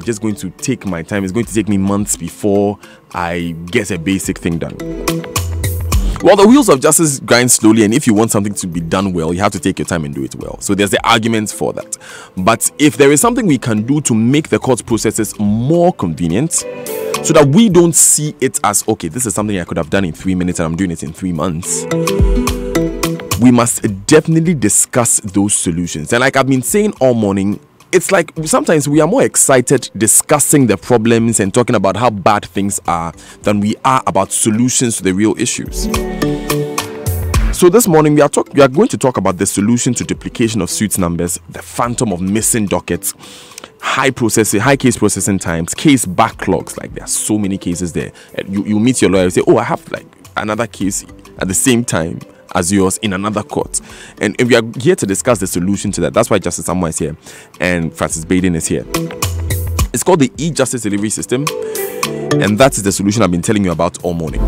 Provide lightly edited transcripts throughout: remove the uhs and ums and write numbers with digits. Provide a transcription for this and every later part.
just going to take my time. It's going to take me months before I get a basic thing done. Well, the wheels of justice grind slowly, and if you want something to be done well, you have to take your time and do it well. So there's the arguments for that. But if there is something we can do to make the court processes more convenient, so that we don't see it as, okay, this is something I could have done in 3 minutes and I'm doing it in 3 months, we must definitely discuss those solutions. And like I've been saying all morning, it's like sometimes we are more excited discussing the problems and talking about how bad things are than we are about solutions to the real issues. So this morning we are going to talk about the solution to duplication of suits numbers, the phantom of missing dockets, high case processing times, case backlogs. Like there are so many cases there. You meet your lawyer and say, oh, I have like another case at the same time as yours in another court, and we are here to discuss the solution to that. That's why Justice Samoa is here and Francis Baden is here. It's called the e-justice delivery system, and that is the solution I've been telling you about all morning.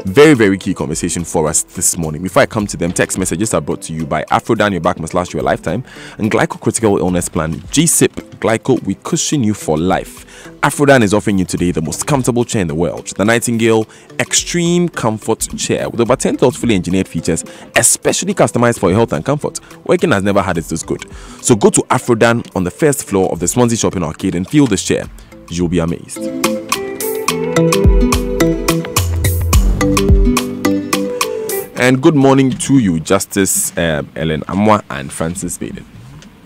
Very, very key conversation for us this morning. Before I come to them, text messages are brought to you by Afrodan, your back must last you a lifetime, and Glyco Critical Illness Plan, GSIP, Glyco, we cushion you for life. Afrodan is offering you today the most comfortable chair in the world, the Nightingale Extreme Comfort Chair, with over 10 thoughtfully engineered features, especially customized for your health and comfort. Working has never had it this good. So go to Afrodan on the first floor of the Swansea Shopping Arcade and feel this chair. You'll be amazed. And good morning to you, Justice Ellen Amwa and Francis Baden.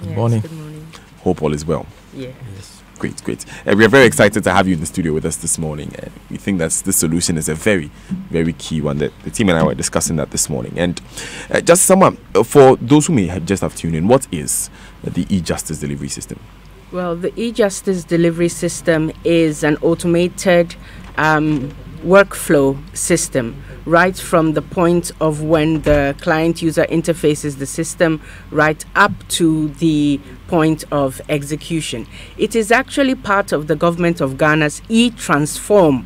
Good morning. Good morning. Hope all is well. Yeah. Yes. Great. We are very excited to have you in the studio with us this morning. We think that this solution is a very, very key one. That the team and I were discussing that this morning. And just someone, for those who may have tuned in, what is the e-justice delivery system? Well, the e-justice delivery system is an automated workflow system, right from the point of when the client user interfaces the system right up to the point of execution. It is actually part of the government of Ghana's e-transform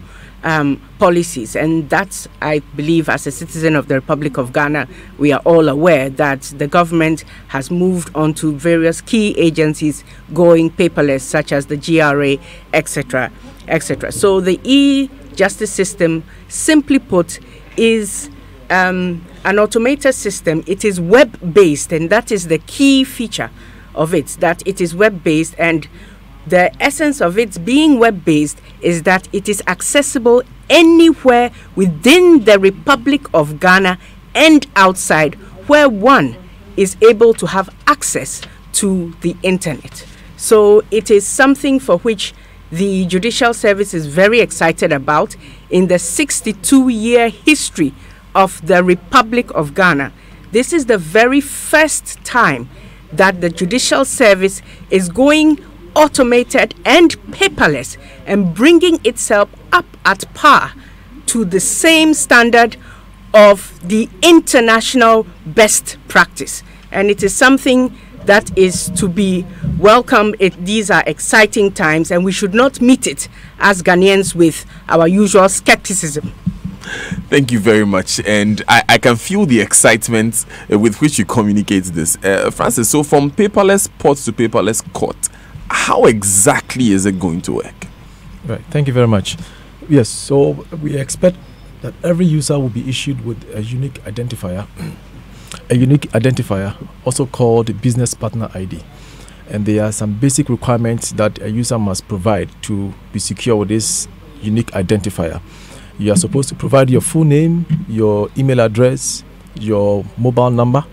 policies, and that's, I believe, as a citizen of the Republic of Ghana, we are all aware that the government has moved on to various key agencies going paperless, such as the GRA, etc., etc. So the e-justice system, simply put, is an automated system. It is web-based, and that is the key feature of it, that it is web-based. And the essence of it being web-based is that it is accessible anywhere within the Republic of Ghana and outside, where one is able to have access to the internet. So it is something for which the Judicial Service is very excited about. In the 62-year history of the Republic of Ghana, this is the very first time that the Judicial Service is going automated and paperless and bringing itself up at par to the same standard of the international best practice. And it is something that is to be welcomed. These are exciting times, and we should not meet it as Ghanaians with our usual skepticism. Thank you very much, and I can feel the excitement with which you communicate this. Francis, so from paperless port to paperless court, how exactly is it going to work? Right, thank you very much. Yes, so we expect that every user will be issued with a unique identifier, also called business partner ID. And there are some basic requirements that a user must provide to be secure with this unique identifier. You are supposed to provide your full name, your email address, your mobile number,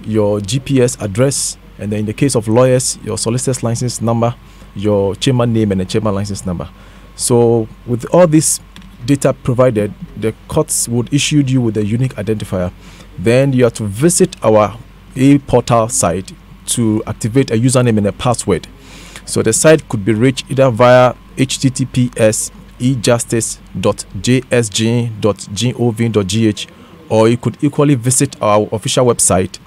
your GPS address, and then in the case of lawyers, your solicitor's license number, your chairman name, and a chairman license number. So with all this data provided, the courts would issue you with a unique identifier. Then you have to visit our e-portal site to activate a username and a password. So the site could be reached either via https://ejustice.jsg.gov.gh, or you could equally visit our official website.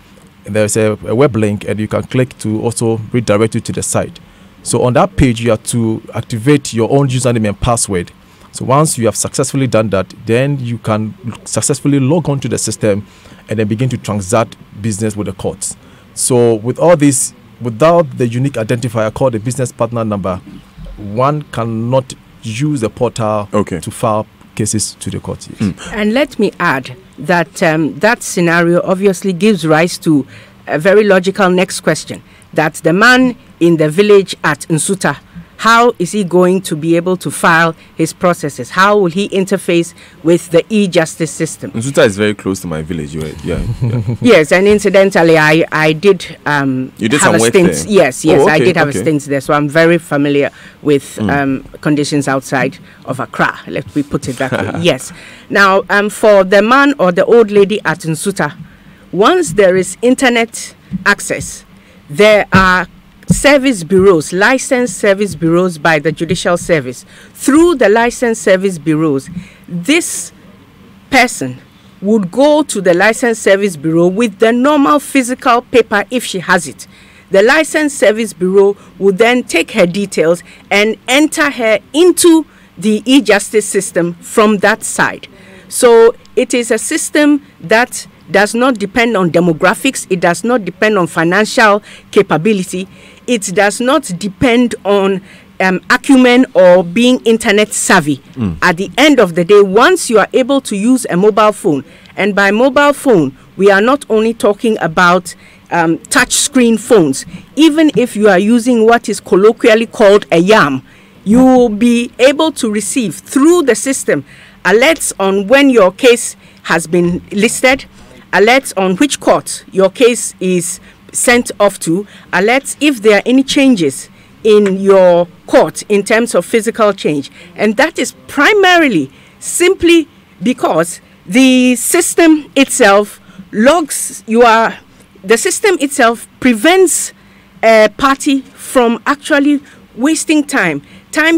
There's a web link, and you can click to also redirect you to the site. So on that page, you have to activate your own username and password. So once you have successfully done that, then you can successfully log on to the system and then begin to transact business with the courts. So with all this without the unique identifier called the business partner number, one cannot use the portal to file cases to the court. And let me add that that scenario obviously gives rise to a very logical next question, that the man in the village at Nsuta, how is he going to be able to file his processes? How will he interface with the e-justice system? Nsuta is very close to my village. Yeah. Yes, and incidentally, I did you did have some a work stint. there? Yes, I did have a stint there, so I'm very familiar with conditions outside of Accra. Let me put it that way. Yes. Now, for the man or the old lady at Nsuta, once there is internet access, there are service bureaus, licensed service bureaus by the Judicial Service. Through the licensed service bureaus, this person would go to the licensed service bureau with the normal physical paper if she has it. The licensed service bureau would then take her details and enter her into the e-justice system from that side. So it is a system that does not depend on demographics. It does not depend on financial capability. It does not depend on acumen or being internet savvy. At the end of the day, once you are able to use a mobile phone, and by mobile phone, we are not only talking about touch screen phones. Even if you are using what is colloquially called a YAM, you will be able to receive through the system alerts on when your case has been listed, alerts on which court your case is sent off to, alerts if there are any changes in your court in terms of physical change. And that is primarily simply because the system itself the system itself prevents a party from actually wasting time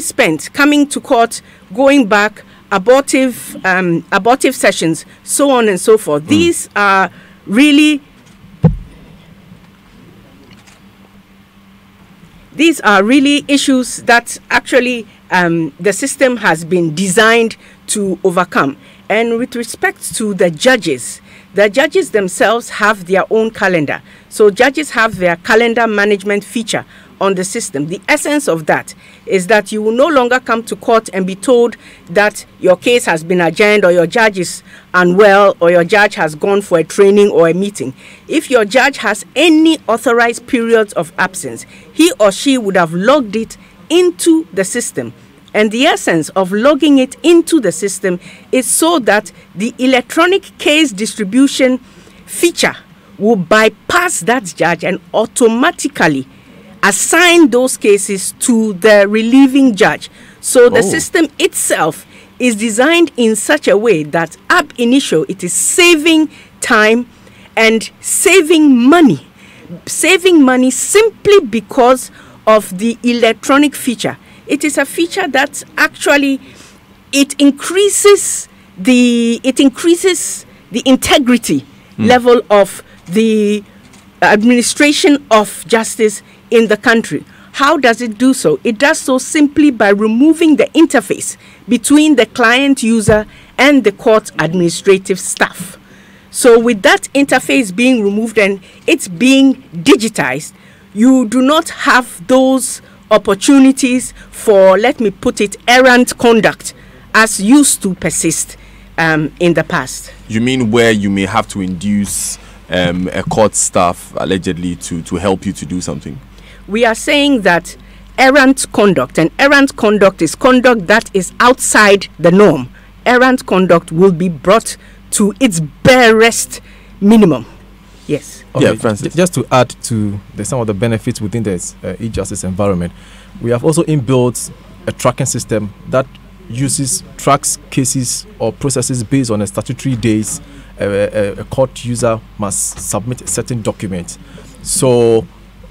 spent coming to court, going back, abortive sessions, so on and so forth. These are really issues that actually the system has been designed to overcome. And with respect to the judges themselves have their own calendar. So judges have their calendar management feature on the system. The essence of that is that you will no longer come to court and be told that your case has been adjourned, or your judge is unwell, or your judge has gone for a training or a meeting. If your judge has any authorized periods of absence, he or she would have logged it into the system. And the essence of logging it into the system is so that the electronic case distribution feature will bypass that judge and automatically assign those cases to the relieving judge. So the system itself is designed in such a way that ab initio it is saving time and saving money simply because of the electronic feature. It is a feature that actually it increases the integrity level of the administration of justice in the country. How does it do so? It does so simply by removing the interface between the client user and the court administrative staff. So with that interface being removed and it's being digitized, you do not have those opportunities for, let me put it, errant conduct as used to persist in the past. You mean where you may have to induce a court staff allegedly to help you to do something? We are saying that errant conduct, and errant conduct is conduct that is outside the norm. Errant conduct will be brought to its barest minimum. Yes. Okay, yeah, Francis. Just to add to some of the benefits within the e-justice environment, we have also inbuilt a tracking system that tracks cases or processes based on a statutory days. A court user must submit a certain document. So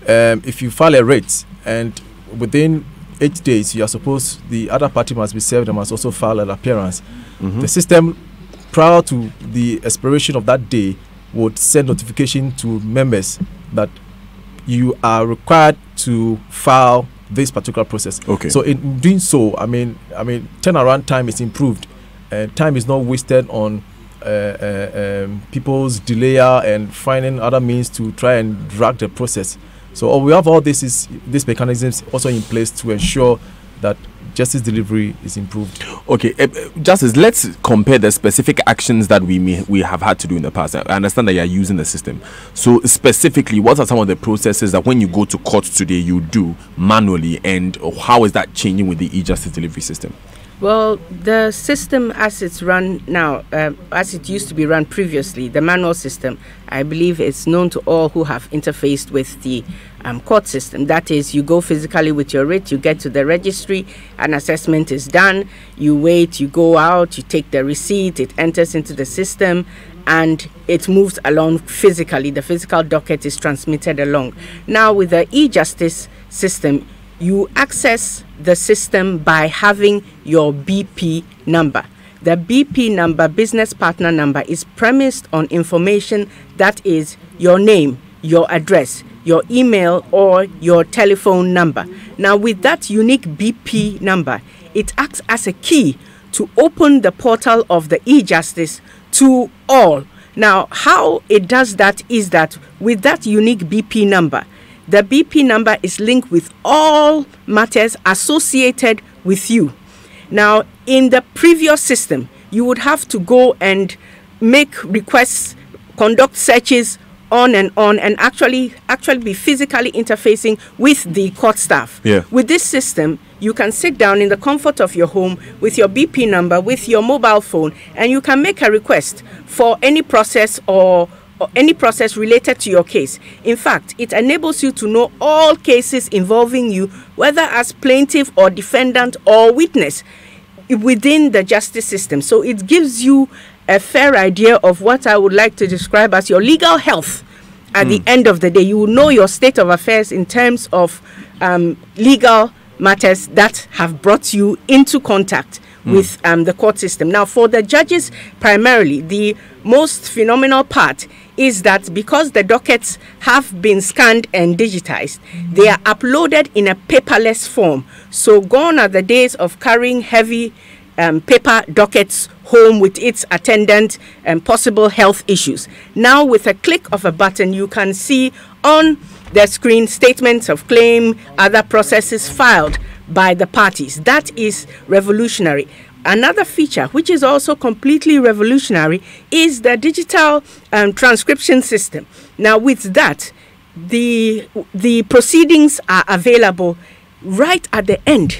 if you file a writ and within 8 days the other party must be served and must also file an appearance, the system prior to the expiration of that day would send notification to members that you are required to file this particular process. Okay. So in doing so, I mean, turnaround time is improved. Time is not wasted on people's delay and finding other means to try and drag the process. So we have all these mechanisms also in place to ensure that justice delivery is improved. Okay, Justice, let's compare the specific actions that we have had to do in the past. I understand that you are using the system. So specifically, what are some of the processes that when you go to court today you do manually, and how is that changing with the e-justice delivery system? Well, the system as it's run now, as it used to be run previously, the manual system, I believe it's known to all who have interfaced with the court system. That is, you go physically with your writ, you get to the registry, an assessment is done, you wait, you go out, you take the receipt, it enters into the system, and it moves along physically. The physical docket is transmitted along. Now, with the e-justice system, you access the system by having your BP number. The BP number, business partner number, is premised on information that is your name, your address, your email, or your telephone number. Now, with that unique BP number, it acts as a key to open the portal of the e-justice to all. Now, how it does that is that with that unique BP number, the BP number is linked with all matters associated with you. Now, in the previous system, you would have to go and make requests, conduct searches on, and actually be physically interfacing with the court staff. Yeah. With this system, you can sit down in the comfort of your home with your BP number, with your mobile phone, and you can make a request for any process or any process related to your case. In fact, it enables you to know all cases involving you, whether as plaintiff or defendant or witness, within the justice system. So it gives you a fair idea of what I would like to describe as your legal health. At the end of the day, you will know your state of affairs in terms of legal matters that have brought you into contact with the court system. Now, for the judges, primarily, the most phenomenal part is that because the dockets have been scanned and digitized, they are uploaded in a paperless form. So gone are the days of carrying heavy paper dockets home with its attendant and possible health issues. Now, with a click of a button, you can see on the screen statements of claim, other processes filed by the parties. That is revolutionary. Another feature, which is also completely revolutionary, is the digital transcription system. Now, with that, the proceedings are available right at the end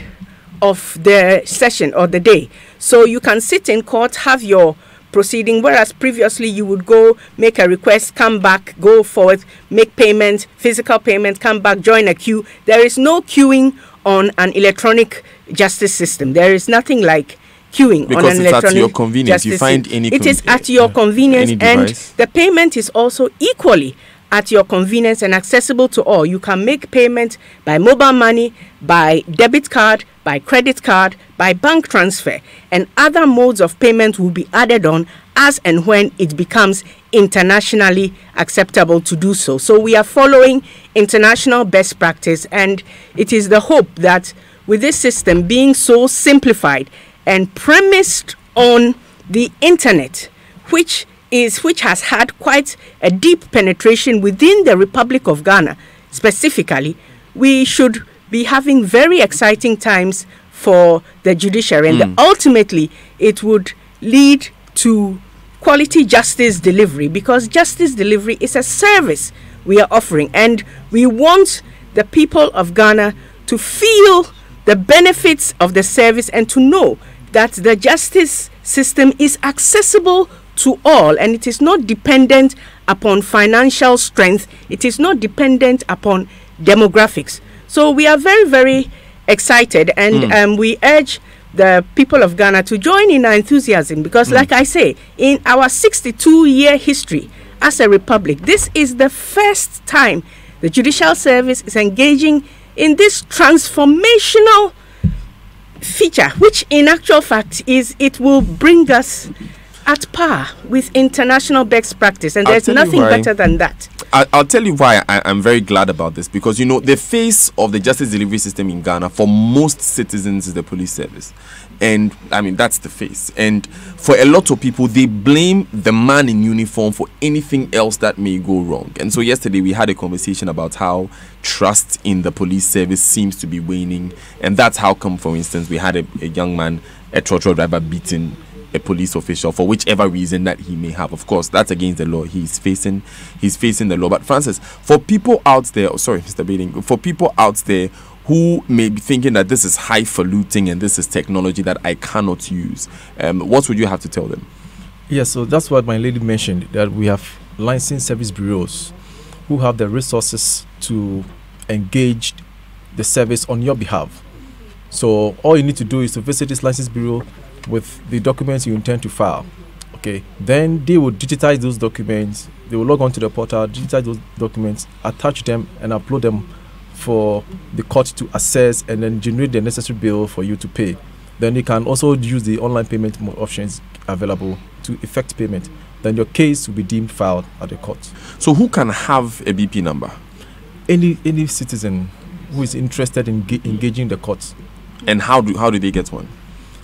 of the session or the day. So you can sit in court, have your proceeding, whereas previously you would go make a request, come back, go forward, make payment, physical payment, come back, join a queue. There is no queuing on an electronic justice system. There is nothing like queuing because on an electronic at your convenience. You find any it is at your convenience, and the payment is also equally at your convenience and accessible to all. You can make payment by mobile money, by debit card, by credit card, by bank transfer, and other modes of payment will be added on as and when it becomes internationally acceptable to do so. So we are following international best practice, and it is the hope that with this system being so simplified and premised on the internet, which has had quite a deep penetration within the Republic of Ghana specifically, we should be having very exciting times for the judiciary, and ultimately it would lead to quality justice delivery, because justice delivery is a service we are offering, and we want the people of Ghana to feel the benefits of the service and to know that the justice system is accessible to all, and it is not dependent upon financial strength. It is not dependent upon demographics. So we are very, very excited, and we urge the people of Ghana to join in our enthusiasm, because like I say, in our 62-year history as a republic, this is the first time the judicial service is engaging in this transformational feature, which in actual fact is it will bring us at par with international best practice, and there's nothing better than that. I'll tell you why I'm very glad about this, because you know the face of the justice delivery system in Ghana for most citizens is the police service, and I mean that's the face. And for a lot of people, they blame the man in uniform for anything else that may go wrong. And so yesterday we had a conversation about how trust in the police service seems to be waning, and that's how come, for instance, we had a young man, a trotro driver, beating a police official for whichever reason that he may have. Of course, that's against the law. He's facing the law. But Francis, for people out there, Mr. Bading, for people out there who may be thinking that this is highfalutin and this is technology that I cannot use, what would you have to tell them? Yes, so that's what my lady mentioned, that we have licensed service bureaus who have the resources to engage the service on your behalf. So all you need to do is to visit this license bureau with the documents you intend to file. Okay, then they will digitize those documents. They will log on to the portal, digitize those documents, attach them and upload them for the court to assess, and then generate the necessary bill for you to pay. Then you can also use the online payment options available to effect payment. Then your case will be deemed filed at the court. So who can have a BP number? Any citizen who is interested in engaging the court. And how do they get one?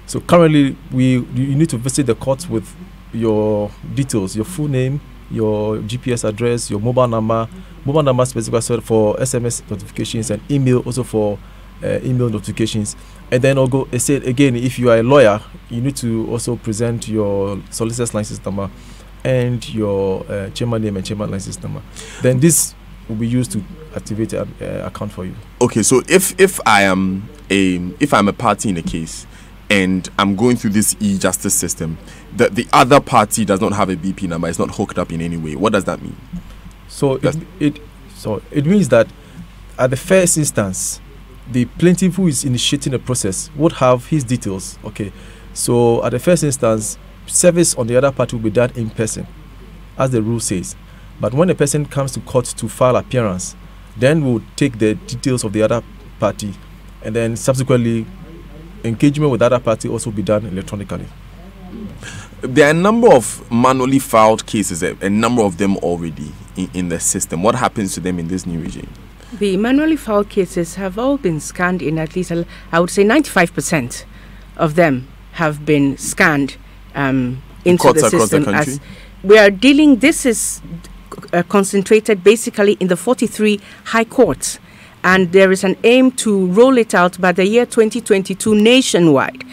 So currently, you need to visit the court with your details, your full name, your GPS address, your mobile number specifically for SMS notifications, and email also for email notifications. And then I said again, if you are a lawyer, you need to also present your solicitor's license number and your chairman name and chairman license number. Then this will be used to activate an account for you. Okay, so if I'm a party in a case and I'm going through this e-justice system, the other party does not have a BP number, it's not hooked up in any way, what does that mean? So it means that at the first instance, the plaintiff who is initiating the process would have his details. Okay, so at the first instance, service on the other party will be done in person, as the rule says. But when a person comes to court to file appearance, then we'll take the details of the other party, and then subsequently engagement with the other party also be done electronically. There are a number of manually filed cases, a number of them already in the system. What happens to them in this new regime? The manually filed cases have all been scanned in at least, I would say 95% of them have been scanned into the system. As we are dealing, this is concentrated basically in the 43 high courts, and there is an aim to roll it out by the year 2022 nationwide.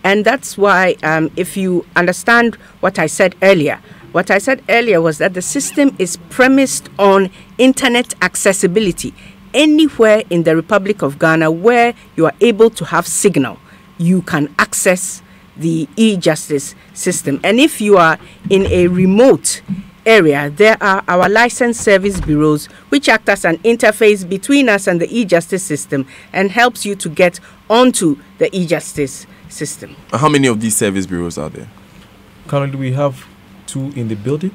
And that's why, if you understand what I said earlier was that the system is premised on internet accessibility. Anywhere in the Republic of Ghana where you are able to have signal, you can access the e-justice system. And if you are in a remote area, there are our licensed service bureaus which act as an interface between us and the e-justice system and helps you to get onto the e-justice system. How many of these service bureaus are there? Currently we have 2 in the building.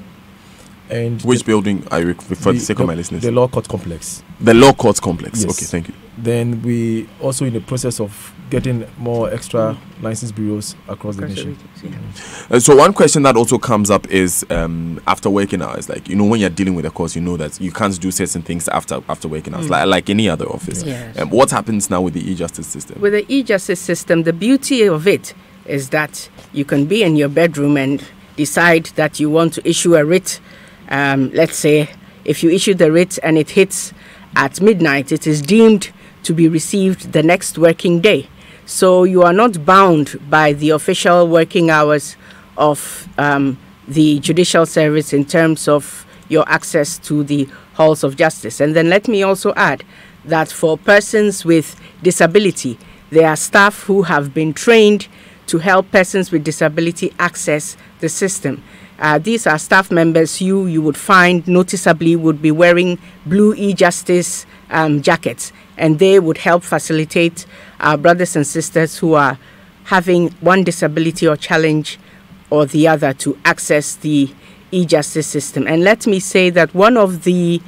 And which building for the sake of my listeners? The Law Court Complex. The Law Court Complex. Yes. Okay, thank you. Then we also in the process of getting more extra licensed bureaus across the nation. So one question that also comes up is after working hours. Like, you know, when you're dealing with a cause, you know that you can't do certain things after working hours, like any other office. Yes. What happens now with the e-justice system? With the e-justice system, the beauty of it is that you can be in your bedroom and decide that you want to issue a writ. Let's say if you issue the writ and it hits at midnight, it is deemed to be received the next working day. So you are not bound by the official working hours of the judicial service in terms of your access to the halls of justice. And then let me also add that for persons with disability, there are staff who have been trained to help persons with disability access the system. These are staff members you would find noticeably would be wearing blue e-justice jackets, and they would help facilitate our brothers and sisters who are having one disability or challenge or the other to access the e-justice system. And let me say that one of the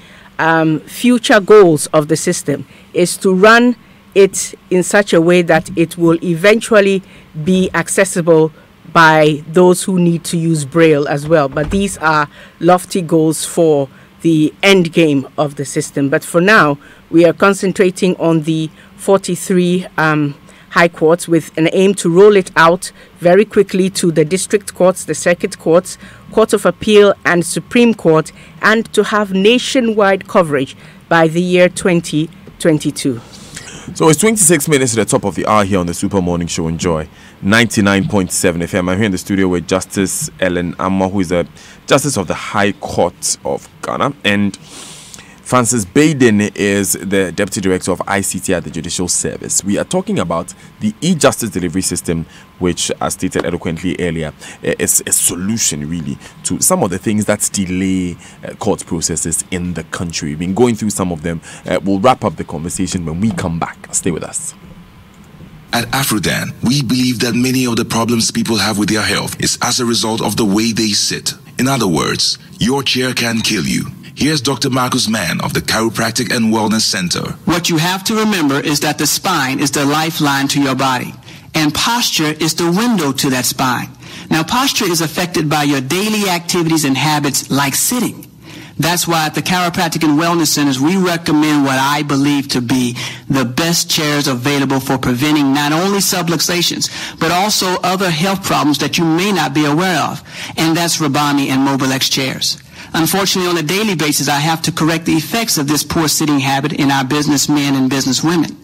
future goals of the system is to run it in such a way that it will eventually be accessible by those who need to use Braille as well. But these are lofty goals for the end game of the system. But for now, we are concentrating on the 43 high courts with an aim to roll it out very quickly to the district courts, the circuit courts, Court of Appeal and Supreme Court, and to have nationwide coverage by the year 2022. So it's 26 minutes to the top of the hour here on the Super Morning Show on Joy 99.7 FM. I'm here in the studio with Justice Ellen Amma, who is a Justice of the High Court of Ghana, and Francis Baden is the Deputy Director of ICT at the Judicial Service. We are talking about the e-justice delivery system, which, as stated eloquently earlier, is a solution really to some of the things that delay court processes in the country. We've been going through some of them. We'll wrap up the conversation when we come back. Stay with us. At Afrodan, we believe that many of the problems people have with their health is as a result of the way they sit. In other words, your chair can kill you. Here's Dr. Marcus Mann of the Chiropractic and Wellness Center. What you have to remember is that the spine is the lifeline to your body, and posture is the window to that spine. Now, posture is affected by your daily activities and habits like sitting. That's why at the Chiropractic and Wellness Centers, we recommend what I believe to be the best chairs available for preventing not only subluxations, but also other health problems that you may not be aware of. And that's Rabami and Mobilex chairs. Unfortunately, on a daily basis, I have to correct the effects of this poor sitting habit in our businessmen and businesswomen.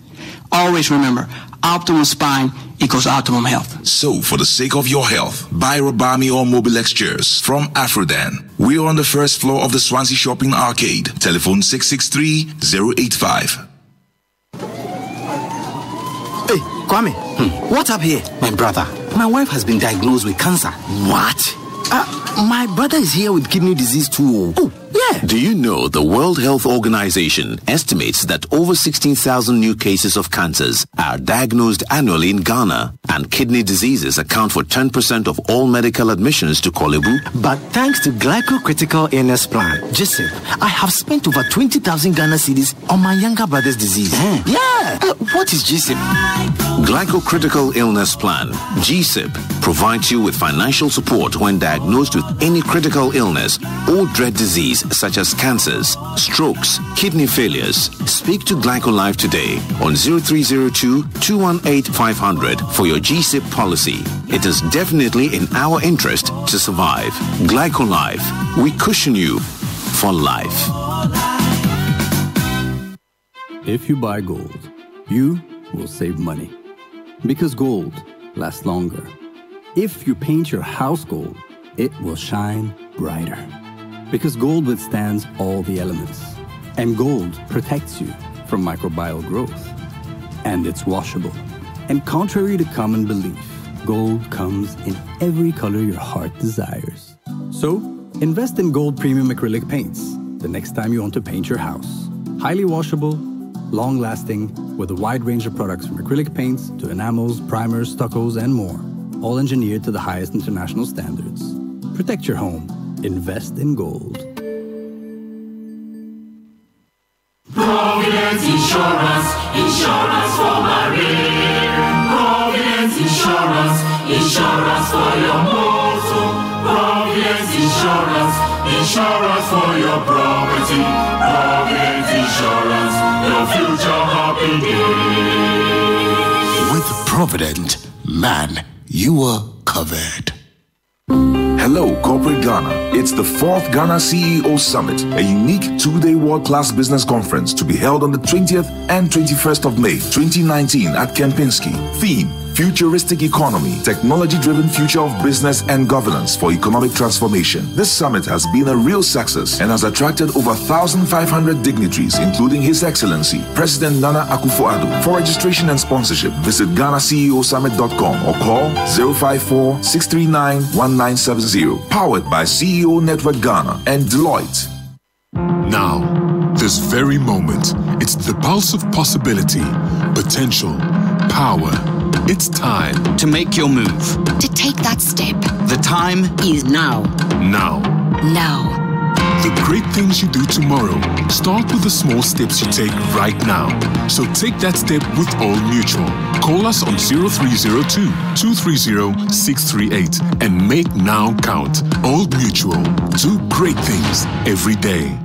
Always remember, optimal spine equals optimum health. So, for the sake of your health, buy Rabami or Mobilex chairs from Afrodan. We're on the first floor of the Swansea Shopping Arcade. Telephone 663-085. Hey, Kwame, what's up here? My brother, My wife has been diagnosed with cancer. what? My brother is here with kidney disease too. Oh, yeah. Do you know the World Health Organization estimates that over 16,000 new cases of cancers are diagnosed annually in Ghana, and kidney diseases account for 10% of all medical admissions to Kolebu? But thanks to Glycocritical Illness Plan, GSIP, I have spent over 20,000 Ghana cedis on my younger brother's disease. Yeah. What is GSIP? Glycocritical Illness Plan, GSIP, provides you with financial support when diagnosed with any critical illness or dread disease such as cancers, strokes, kidney failures. Speak to GlycoLife today on 0302-218-500 for your GSIP policy. It is definitely in our interest to survive. GlycoLife, we cushion you for life. If you buy gold, you will save money, because gold lasts longer. If you paint your house gold, it will shine brighter, because gold withstands all the elements, and gold protects you from microbial growth, and it's washable. And contrary to common belief, gold comes in every color your heart desires. So, invest in gold premium acrylic paints the next time you want to paint your house. Highly washable, long-lasting, with a wide range of products from acrylic paints to enamels, primers, stuccos, and more, all engineered to the highest international standards. Protect your home. Invest in gold. Providence Insurance, insurance for marine. Providence Insurance, insurance for your motor. Providence Insurance, insurance for your property. Providence Insurance, your future happy days. With Provident, man, you are covered. Hello, Corporate Ghana. It's the 4th Ghana CEO Summit, a unique two-day world-class business conference to be held on the 20th and 21st of May, 2019 at Kempinski. Theme: Futuristic Economy, Technology-Driven Future of Business and Governance for Economic Transformation. This summit has been a real success and has attracted over 1,500 dignitaries, including His Excellency, President Nana Akufo-Addo. For registration and sponsorship, visit GhanaCEOSummit.com or call 054-639-1970. Powered by CEO Network Ghana and Deloitte. Now, this very moment, it's the pulse of possibility, potential, power. It's time To make your move. To take that step. The time Is now. now. Now. The great things you do tomorrow start with the small steps you take right now. So take that step with Old Mutual. Call us on 0302-230-638 and make now count. Old Mutual. Do great things every day.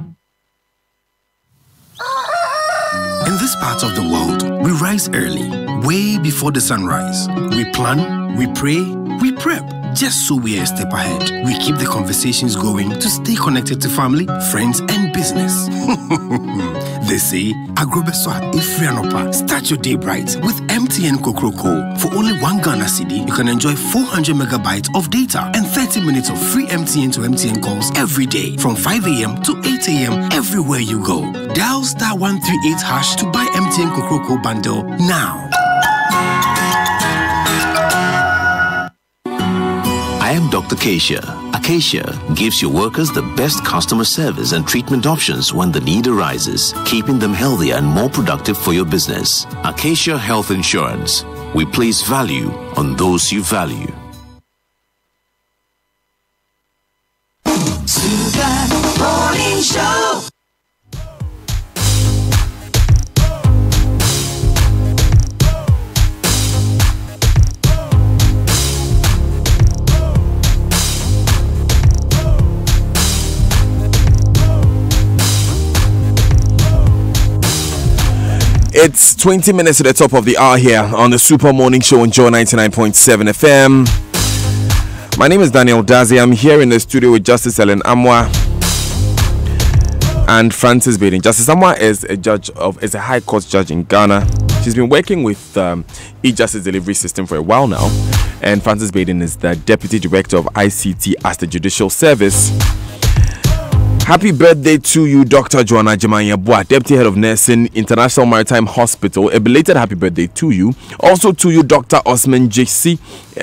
In this part of the world, we rise early, way before the sunrise. We plan, we pray, we prep, just so we are a step ahead. We keep the conversations going to stay connected to family, friends, and business. They say, Agrobeswa, Ifrianopa, start your day bright with MTN Kokroko. For only 1 Ghana cedi, you can enjoy 400 megabytes of data and 30 minutes of free MTN to MTN calls every day from 5 a.m. to 8 a.m. everywhere you go. Dial *138# to buy MTN Kokroko bundle now. I am Dr. Acacia. Acacia gives your workers the best customer service and treatment options when the need arises, keeping them healthier and more productive for your business. Acacia Health Insurance. We place value on those you value. Super Morning Show. It's 20 minutes to the top of the hour here on the Super Morning Show on Joy 99.7 FM. My name is Daniel Dazi. I'm here in the studio with Justice Ellen Amwa and Frances Baden. Justice Amwa is a High Court judge in Ghana. She's been working with e-Justice delivery system for a while now. And Frances Baden is the Deputy Director of ICT as the Judicial Service. Happy birthday to you, Dr. Joanna Jemanya-Bua, Deputy Head of Nursing, International Maritime Hospital. A belated happy birthday to you. Also to you, Dr. Osman JC,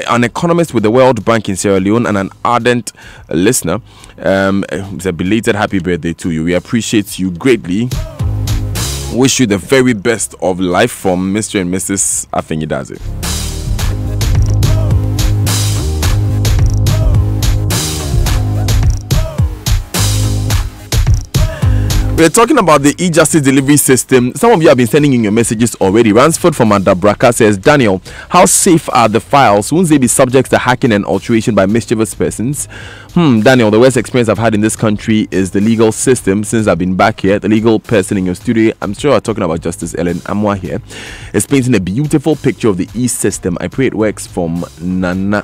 an economist with the World Bank in Sierra Leone and an ardent listener. It's a belated happy birthday to you. We appreciate you greatly. Wish you the very best of life from Mr. and Mrs. Afenyidaze. We're talking about the e-Justice delivery system. Some of you have been sending in your messages already. Ransford from Adabraka says, Daniel, how safe are the files? Won't they be subject to hacking and alteration by mischievous persons? Daniel, the worst experience I've had in this country is the legal system since I've been back here. The legal person in your studio, I'm sure I'm talking about Justice Ellen Amwa here, is painting a beautiful picture of the e-system. I pray it works from Nana.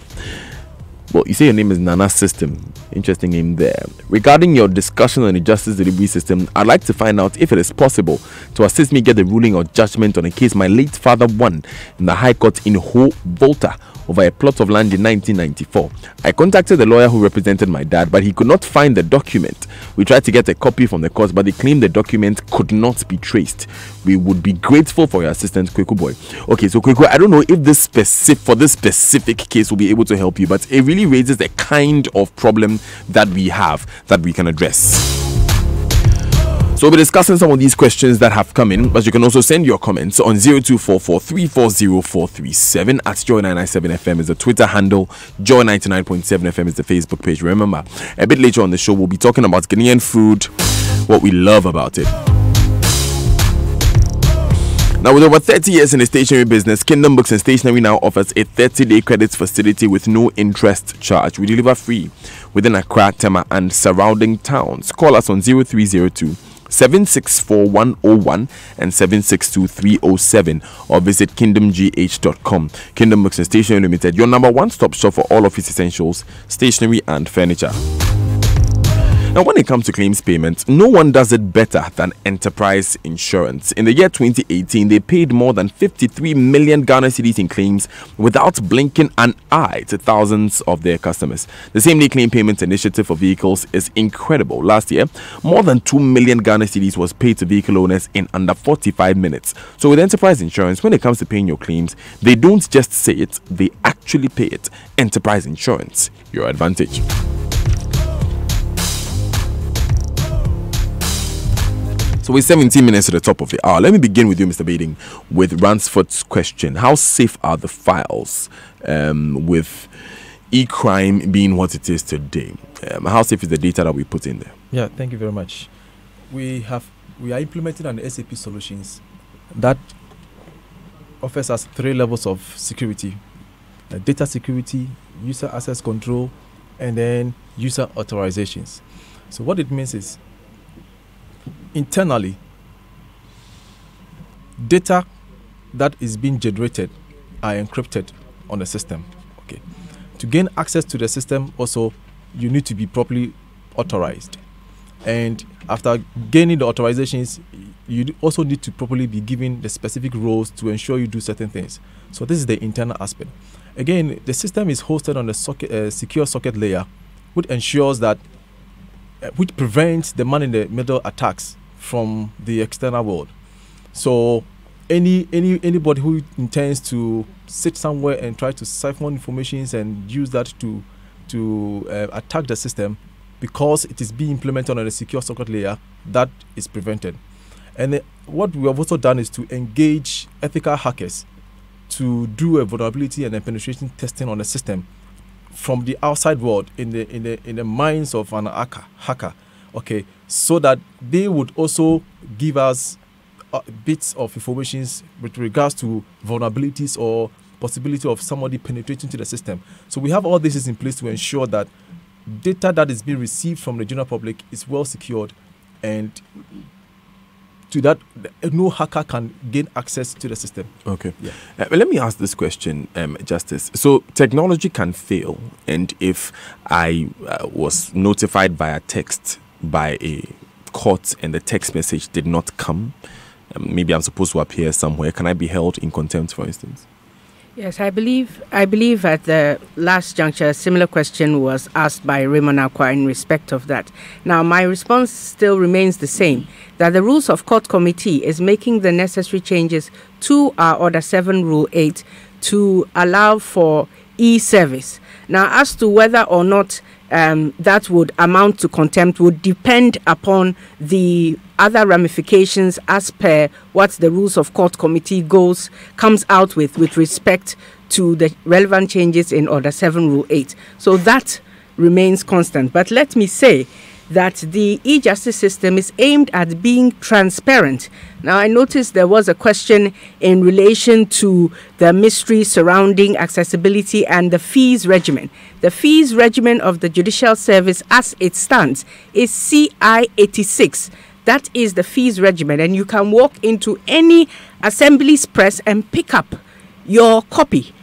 Well, you say your name is Nana System. Interesting name there. Regarding your discussion on the justice delivery system, I'd like to find out if it is possible to assist me get the ruling or judgment on a case my late father won in the High Court in Ho Volta over a plot of land in 1994. I contacted the lawyer who represented my dad, but he could not find the document. We tried to get a copy from the court, but they claimed the document could not be traced. We would be grateful for your assistance, Kweku boy. Okay, so Kweku, I don't know if this specific case will be able to help you, but it really raises the kind of problem that we have that we can address. So we'll be discussing some of these questions that have come in, but you can also send your comments on 0244340437 at Joy997 FM is the Twitter handle, Joy99.7 FM is the Facebook page. Remember, a bit later on the show, we'll be talking about Ghanaian food, what we love about it. Now, with over 30 years in the stationery business, Kingdom Books and Stationery now offers a 30-day credit facility with no interest charge. We deliver free within Accra, Tema, and surrounding towns. Call us on 0302-764-101 and 762-307 or visit kingdomgh.com. Kingdom Books and Stationery Limited, your number one-stop shop for all office essentials, stationery, and furniture. Now, when it comes to claims payments, no one does it better than Enterprise Insurance. In the year 2018, they paid more than 53 million Ghana cedis in claims without blinking an eye to thousands of their customers. The same-day claim payment initiative for vehicles is incredible. Last year, more than 2 million Ghana cedis was paid to vehicle owners in under 45 minutes. So with Enterprise Insurance, when it comes to paying your claims, they don't just say it, they actually pay it. Enterprise Insurance, your advantage. So we're 17 minutes to the top of the hour. Let me begin with you, Mr. Bading, with Ransford's question. How safe are the files with e-crime being what it is today, how safe is the data that we put in there? Yeah, thank you very much. We are implementing an SAP solutions that offers us 3 levels of security: data security, user access control, and then user authorizations. So what it means is, internally, data that is being generated are encrypted on the system. Okay. To gain access to the system, also, you need to be properly authorized. And after gaining the authorizations, you also need to properly be given the specific roles to ensure you do certain things. So this is the internal aspect. Again, the system is hosted on the secure socket layer, which ensures that, which prevents the man-in-the-middle attacks from the external world. So anybody who intends to sit somewhere and try to siphon information and use that to attack the system, because it is being implemented on a secure socket layer, that is prevented. And what we have also done is to engage ethical hackers to do a vulnerability and a penetration testing on the system from the outside world in the minds of an hacker, okay, so that they would also give us bits of information with regards to vulnerabilities or possibility of somebody penetrating to the system. So we have all this in place to ensure that data that is being received from the general public is well secured, and to that no hacker can gain access to the system. Okay. Yeah. Let me ask this question, Justice. So technology can fail, and if I was notified via text by a court and the text message did not come, maybe I'm supposed to appear somewhere, can I be held in contempt, for instance? Yes, I believe at the last juncture, a similar question was asked by Raymond Akwa in respect of that. Now, my response still remains the same, that the Rules of Court Committee is making the necessary changes to our Order 7 Rule 8 to allow for e-service. Now, as to whether or not that would amount to contempt would depend upon the other ramifications as per what the Rules of Court Committee comes out with respect to the relevant changes in Order 7 Rule 8. So that remains constant. But let me say that the e-justice system is aimed at being transparent. Now, I noticed there was a question in relation to the mystery surrounding accessibility and the fees regimen. The fees regimen of the Judicial Service as it stands is CI 86. That is the fees regimen, and you can walk into any Assembly's press and pick up your copy.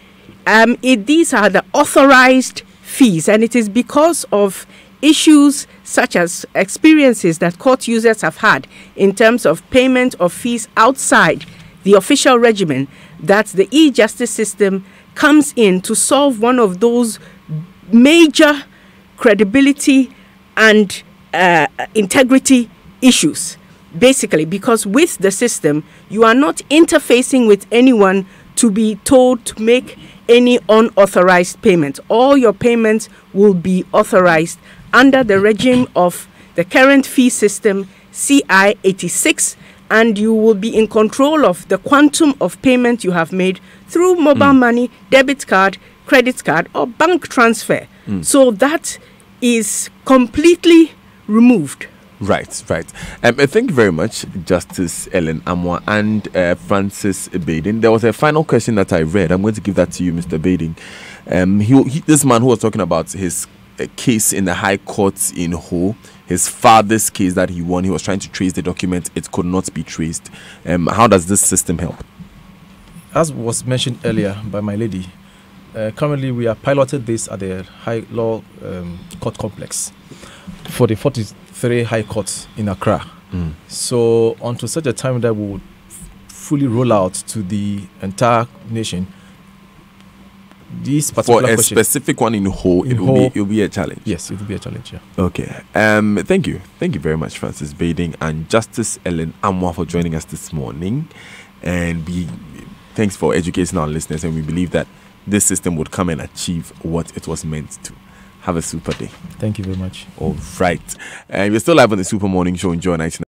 These are the authorized fees, and it is because of issues such as experiences that court users have had in terms of payment of fees outside the official regimen that the e-justice system comes in to solve one of those major credibility and integrity issues. Basically, because with the system, you are not interfacing with anyone to be told to make any unauthorized payment. All your payments will be authorized under the regime of the current fee system, CI 86, and you will be in control of the quantum of payment you have made through mobile money, debit card, credit card, or bank transfer. So that is completely removed. Right. Thank you very much, Justice Ellen Amwa and Francis Bading. There was a final question that I read. I'm going to give that to you, Mr. Bading. This man who was talking about his case in the High Court in Ho, his father's case that he won, he was trying to trace the document. It could not be traced. How does this system help? As was mentioned earlier by my lady, currently we are piloted this at the High Law Court Complex for the 43 High Courts in Accra. So until such a time that we would fully roll out to the entire nation, this particular for a question, specific one in Ho, it will be a challenge. Yes, it will be a challenge. Yeah. Okay. Thank you very much, Francis Bading and Justice Ellen Amwa, for joining us this morning. And thanks for educating our listeners. And we believe that this system would come and achieve what it was meant to. Have a super day. Thank you very much. All right. And we're still live on the Super Morning Show. Enjoy 99.